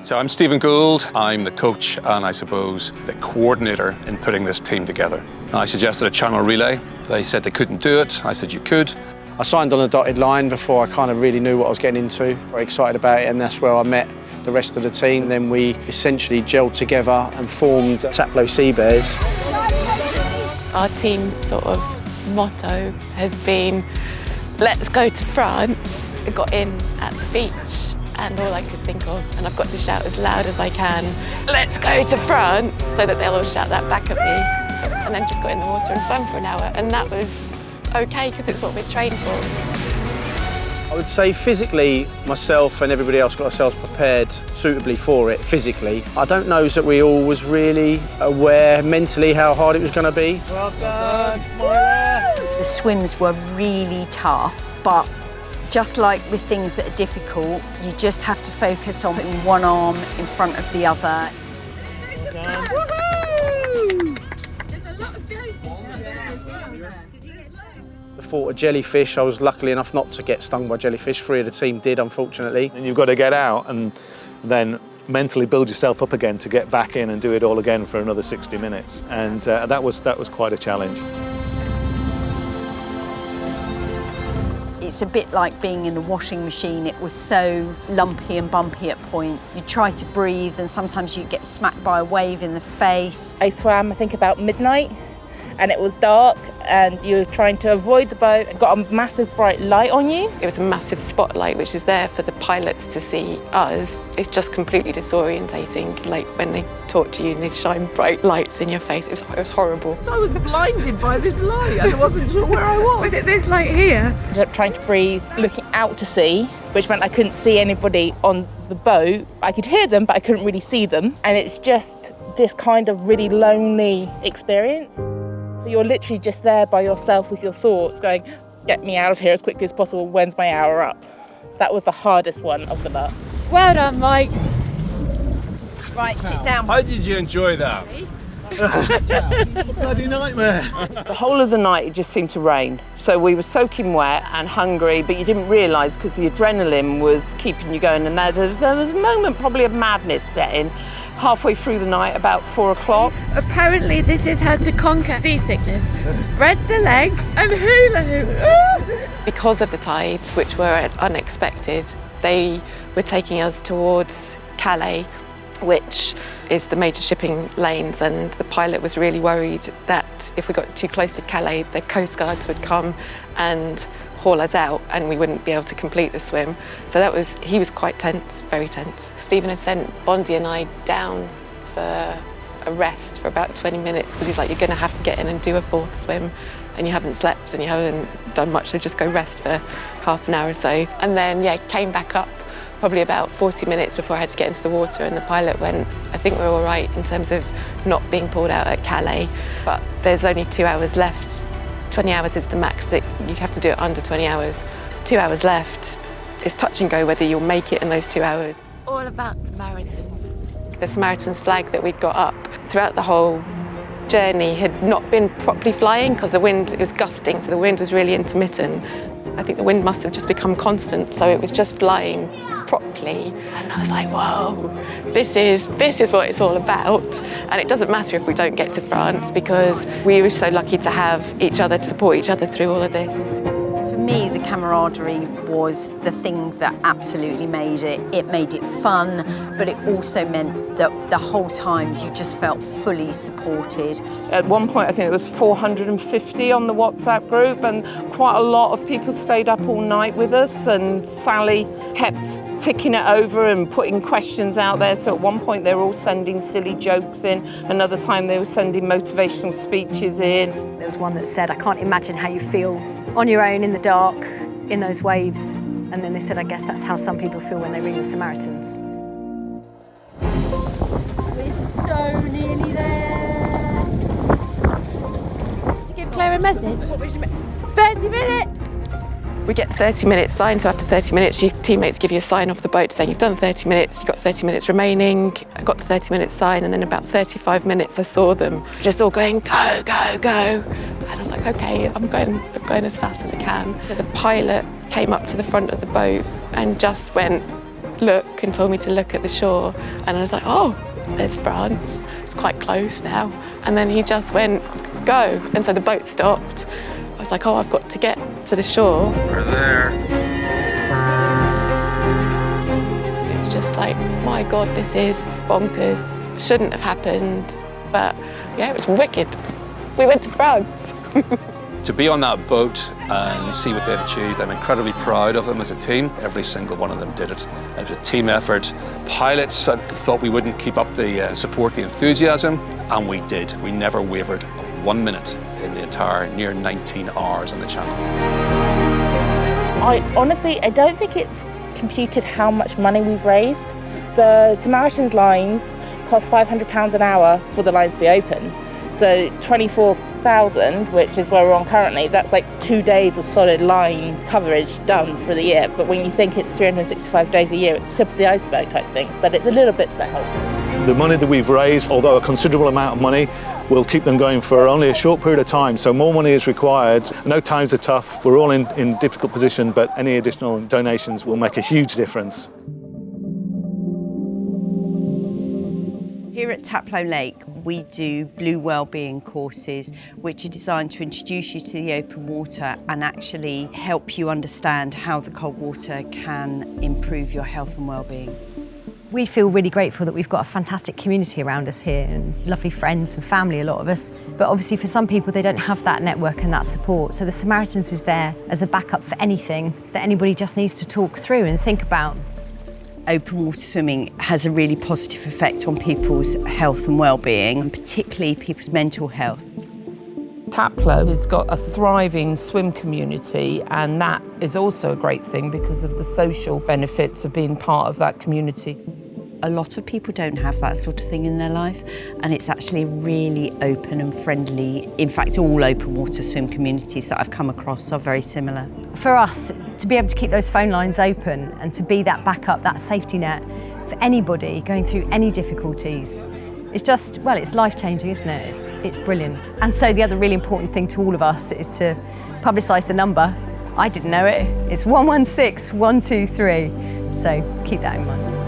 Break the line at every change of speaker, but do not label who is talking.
So I'm Stephen Gould. I'm the coach and I suppose the coordinator in putting this team together. I suggested a channel relay. They said they couldn't do it. I said you could.
I signed on a dotted line before I kind of really knew what I was getting into. Very excited about it, and that's where I met the rest of the team. Then we essentially gelled together and formed Taplow Sea Bears.
Our team sort of motto has been, let's go to France. I got in at the beach and all I could think of, and I've got to shout as loud as I can, let's go to France, so that they'll all shout that back at me. And then just got in the water and swam for an hour, and that was okay because it's what we're trained for.
I would say physically, myself and everybody else got ourselves prepared suitably for it, physically. I don't know that we all was really aware mentally how hard it was going to be. Well done,
The swims were really tough, but just like with things that are difficult, you just have to focus on putting one arm in front of the other.
The thought of jellyfish, I was lucky enough not to get stung by jellyfish. 3 of the team did, unfortunately.
And you've got to get out and then mentally build yourself up again to get back in and do it all again for another 60 minutes. And that was quite a challenge.
It's a bit like being in a washing machine. It was so lumpy and bumpy at points. You try to breathe and sometimes you get smacked by a wave in the face.
I swam, I think, about midnight, and it was dark and you were trying to avoid the boat and got a massive bright light on you.
It was a massive spotlight which is there for the pilots to see us. It's just completely disorientating, like when they talk to you and they shine bright lights in your face. It was horrible.
I was blinded by this light and I wasn't sure where I was.
Was it this light here?
I ended up trying to breathe, looking out to sea, which meant I couldn't see anybody on the boat. I could hear them, but I couldn't really see them. And it's just this kind of really lonely experience. So you're literally just there by yourself with your thoughts going, get me out of here as quickly as possible, when's my hour up? That was the hardest one of the lot.
Well done, Mike.
Right, sit down.
How did you enjoy that?
Bloody nightmare.
The whole of the night it just seemed to rain. So we were soaking wet and hungry, but you didn't realise because the adrenaline was keeping you going. And there was a moment probably of madness setting halfway through the night, about 4 o'clock.
Apparently this is how to conquer seasickness. Spread the legs and hula hoop. Because of the tides, which were unexpected, they were taking us towards Calais, which is the major shipping lanes, and the pilot was really worried that if we got too close to Calais, the coast guards would come and haul us out and we wouldn't be able to complete the swim. So he was quite tense, very tense. Stephen had sent Bondi and I down for a rest for about 20 minutes because he's like, you're going to have to get in and do a 4th swim and you haven't slept and you haven't done much, so just go rest for half an hour or so. And then, came back up probably about 40 minutes before I had to get into the water, and the pilot went, I think we're all right in terms of not being pulled out at Calais, but there's only 2 hours left. 20 hours is the max that you have to do it under 20 hours. 2 hours left. It's touch and go whether you'll make it in those 2 hours. All about Samaritans. The Samaritans flag that we'd got up throughout the whole journey had not been properly flying because the wind was gusting, so the wind was really intermittent. I think the wind must have just become constant, so it was just flying properly. And I was like, whoa, this is what it's all about. And it doesn't matter if we don't get to France because we were so lucky to have each other to support each other through all of this.
For me, the camaraderie was the thing that absolutely made it. It made it fun, but it also meant that the whole time you just felt fully supported.
At one point, I think there was 450 on the WhatsApp group, and quite a lot of people stayed up all night with us, and Sally kept ticking it over and putting questions out there. So at one point, they were all sending silly jokes in. Another time, they were sending motivational speeches in.
There was one that said, I can't imagine how you feel on your own in the dark, in those waves. And then they said, I guess that's how some people feel when they read the Samaritans.
We're so nearly there. To give Claire a message? 30 minutes! We get 30 minutes sign, so after 30 minutes your teammates give you a sign off the boat saying you've done 30 minutes, you've got 30 minutes remaining. I got the 30 minutes sign, and then about 35 minutes I saw them just all going, go, go, go. And I was like, okay, I'm going as fast as I can. The pilot came up to the front of the boat and just went, look and told me to look at the shore, and I was like, oh, there's France, it's quite close now. And then he just went, go, and so the boat stopped. I was like, oh, I've got to get to the shore.
We're there.
It's just like, my God, this is bonkers. Shouldn't have happened, but yeah, it was wicked. We went to France.
To be on that boat and see what they've achieved, I'm incredibly proud of them as a team. Every single one of them did it. It was a team effort. Pilots thought we wouldn't keep up the support, the enthusiasm, and we did. We never wavered 1 minute in the entire near 19 hours on the channel.
I don't think it's computed how much money we've raised. The Samaritans lines cost £500 an hour for the lines to be open. So 24,000, which is where we're on currently, that's like 2 days of solid line coverage done for the year. But when you think it's 365 days a year, it's tip of the iceberg type thing. But it's a little bits that help.
The money that we've raised, although a considerable amount of money, will keep them going for only a short period of time. So more money is required. No times are tough. We're all in difficult position, but any additional donations will make a huge difference.
Here at Taplow Lake, we do blue wellbeing courses, which are designed to introduce you to the open water and actually help you understand how the cold water can improve your health and wellbeing.
We feel really grateful that we've got a fantastic community around us here and lovely friends and family, a lot of us. But obviously for some people, they don't have that network and that support. So the Samaritans is there as a backup for anything that anybody just needs to talk through and think about.
Open water swimming has a really positive effect on people's health and well-being, and particularly people's mental health.
Taplow has got a thriving swim community, and that is also a great thing because of the social benefits of being part of that community.
A lot of people don't have that sort of thing in their life, and it's actually really open and friendly. In fact, all open water swim communities that I've come across are very similar.
For us, to be able to keep those phone lines open and to be that backup, that safety net for anybody going through any difficulties, it's just, well, it's life-changing, isn't it? It's brilliant. And so the other really important thing to all of us is to publicise the number. I didn't know it. It's 116 123. So keep that in mind.